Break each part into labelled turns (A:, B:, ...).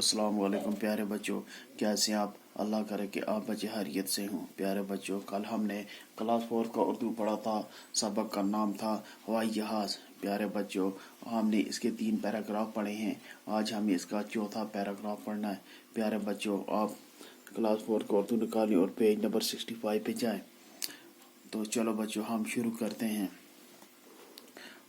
A: अस्सलाम वालेकुम प्यारे बच्चों, कैसे हैं आप। अल्लाह करे कि आप बच्चे खैरियत से हों। प्यारे बच्चों, कल हमने क्लास 4 का उर्दू पढ़ा था। सबक का नाम था हवाई जहाज़। प्यारे बच्चों, हमने इसके 3 पैराग्राफ पढ़े हैं। आज हमें इसका चौथा पैराग्राफ पढ़ना है। प्यारे बच्चों, आप क्लास 4 का उर्दू निकालें और पेज नंबर 65 पे जाएँ। तो चलो बच्चों, हम शुरू करते हैं।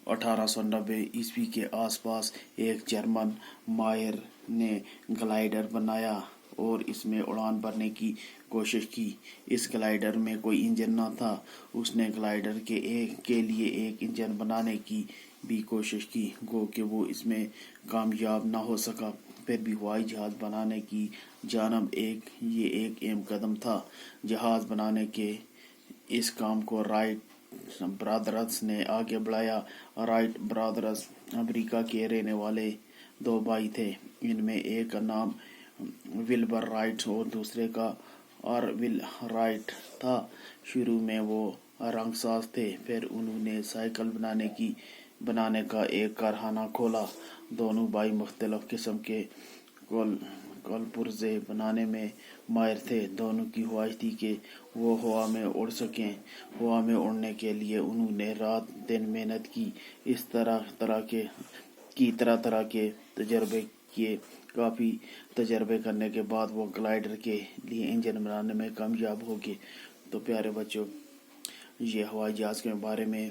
A: 1890 ईस्वी के आसपास एक जर्मन माहिर ने ग्लाइडर बनाया और इसमें उड़ान भरने की कोशिश की। इस ग्लाइडर में कोई इंजन न था। उसने ग्लाइडर के लिए एक इंजन बनाने की भी कोशिश की, गो कि वो इसमें कामयाब ना हो सका। फिर भी हवाई जहाज़ बनाने की जानब ये एक अहम कदम था। जहाज़ बनाने के इस काम को राइट ब्रदर्स ने आगे बढ़ाया। राइट ब्रदर्स अमेरिका के रहने वाले 2 भाई थे। इनमें एक का नाम विल्बर राइट और दूसरे का ऑरविल राइट था। शुरू में वो रंगसाज थे, फिर उन्होंने साइकिल बनाने का एक कारखाना खोला। दोनों भाई मुख्तलिफ किस्म के पुर्जे बनाने में माहिर थे। दोनों की ख्वाहिश थी कि वो हवा में उड़ सकें। हवा में उड़ने के लिए उन्होंने रात दिन मेहनत की। इस तरह के तजर्बे किए। काफ़ी तजर्बे करने के बाद वो ग्लाइडर के लिए इंजन बनाने में कामयाब हो गए। तो प्यारे बच्चों, ये हवाई जहाज़ के बारे में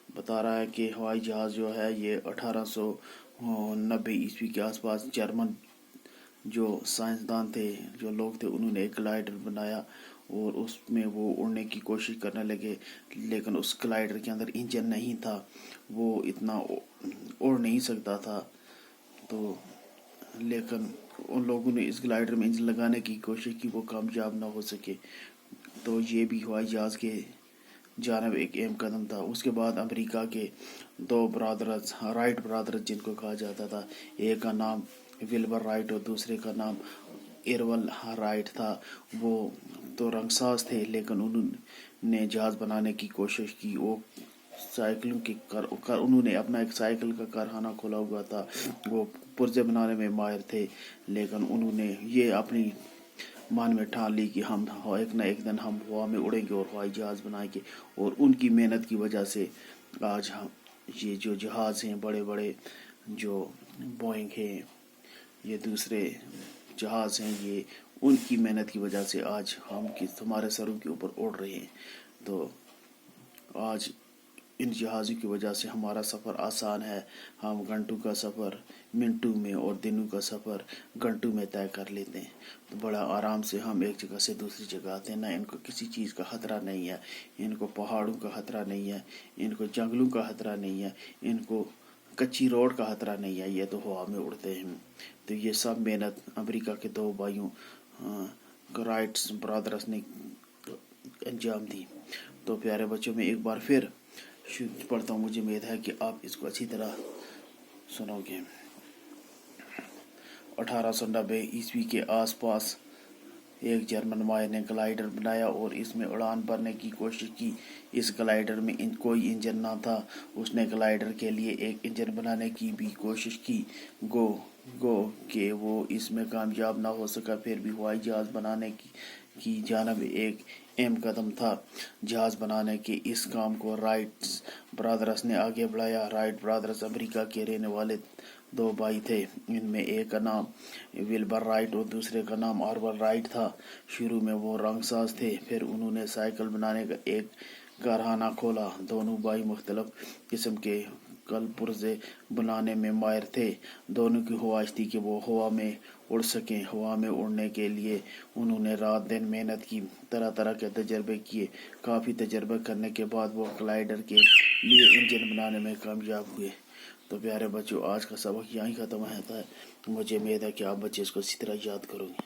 A: बता रहा है कि हवाई जहाज़ जो है ये 1890 ईस्वी के आसपास जर्मन जो साइंसदान थे, जो लोग थे, उन्होंने एक ग्लाइडर बनाया और उसमें वो उड़ने की कोशिश करने लगे। लेकिन उस ग्लाइडर के अंदर इंजन नहीं था, वो इतना उड़ नहीं सकता था। तो लेकिन उन लोगों ने इस ग्लाइडर में इंजन लगाने की कोशिश की, वो कामयाब ना हो सके। तो ये भी हवाई जहाज़ के जानब एक अहम कदम था। उसके बाद अमेरिका के 2 ब्रदर्स, राइट ब्रदर्स जिनको कहा जाता था, एक का नाम विल्बर राइट और दूसरे का नाम इरवल राइट था। वो तो रंगसाज थे, लेकिन उन्होंने जहाज़ बनाने की कोशिश की। वो साइकिलों की उन्होंने अपना एक साइकिल का कारखाना खोला हुआ था। वो पुर्जे बनाने में माहिर थे, लेकिन उन्होंने ये अपनी मन में ठान ली कि हम एक ना एक दिन हम हवा में उड़ेंगे और हवाई जहाज़ बनाएंगे। और उनकी मेहनत की वजह से आज हम ये जो जहाज़ हैं, बड़े बड़े जो बोइंग है, ये दूसरे जहाज़ हैं, ये उनकी मेहनत की वजह से आज हमारे सरों के ऊपर उड़ रहे हैं। तो आज इन जहाज़ों की वजह से हमारा सफ़र आसान है। हम घंटों का सफ़र मिनटों में और दिनों का सफ़र घंटों में तय कर लेते हैं। तो बड़ा आराम से हम एक जगह से दूसरी जगह आते हैं। ना इनको किसी चीज़ का खतरा नहीं है, इनको पहाड़ों का खतरा नहीं है, इनको जंगलों का खतरा नहीं है, इनको कच्ची रोड का खतरा नहीं है। ये तो हवा में उड़ते हैं। तो ये सब मेहनत अमेरिका के 2 भाइयों राइट्स ब्रदर्स ने अंजाम दी। तो प्यारे बच्चों, में एक बार फिर पढ़ता हूँ। मुझे उम्मीद है कि आप इसको अच्छी तरह सुनोगे। 1890 ईस्वी के आसपास एक जर्मन माहिर ने ग्लाइडर बनाया और इसमें उड़ान भरने की कोशिश की। इस ग्लाइडर में कोई इंजन ना था। उसने ग्लाइडर के लिए एक इंजन बनाने की भी कोशिश की, गो कि वो इसमें कामयाब ना हो सका। फिर भी हवाई जहाज़ बनाने की जानब एक अहम कदम था। जहाज़ बनाने के इस काम को राइट ब्रदर्स ने आगे बढ़ाया। राइट ब्रदर्स अमेरिका के रहने वाले 2 भाई थे। इनमें एक का नाम विल्बर राइट और दूसरे का नाम ऑरविल राइट था। शुरू में वो रंगसाज थे, फिर उन्होंने साइकिल बनाने का एक कारखाना खोला। दोनों भाई मुख्तलिफ किस्म के पुर्जे बनाने में माहिर थे। दोनों की ख्वाहिश थी कि वो हवा में उड़ सकें। हवा में उड़ने के लिए उन्होंने रात दिन मेहनत की, तरह के तजर्बे किए। काफ़ी तजर्बे करने के बाद वो ग्लाइडर के लिए इंजन बनाने में कामयाब हुए। तो प्यारे बच्चों, आज का सबक यहीं ख़त्म होता है। मुझे उम्मीद है कि आप बच्चे इसको इसी तरह याद करोगे।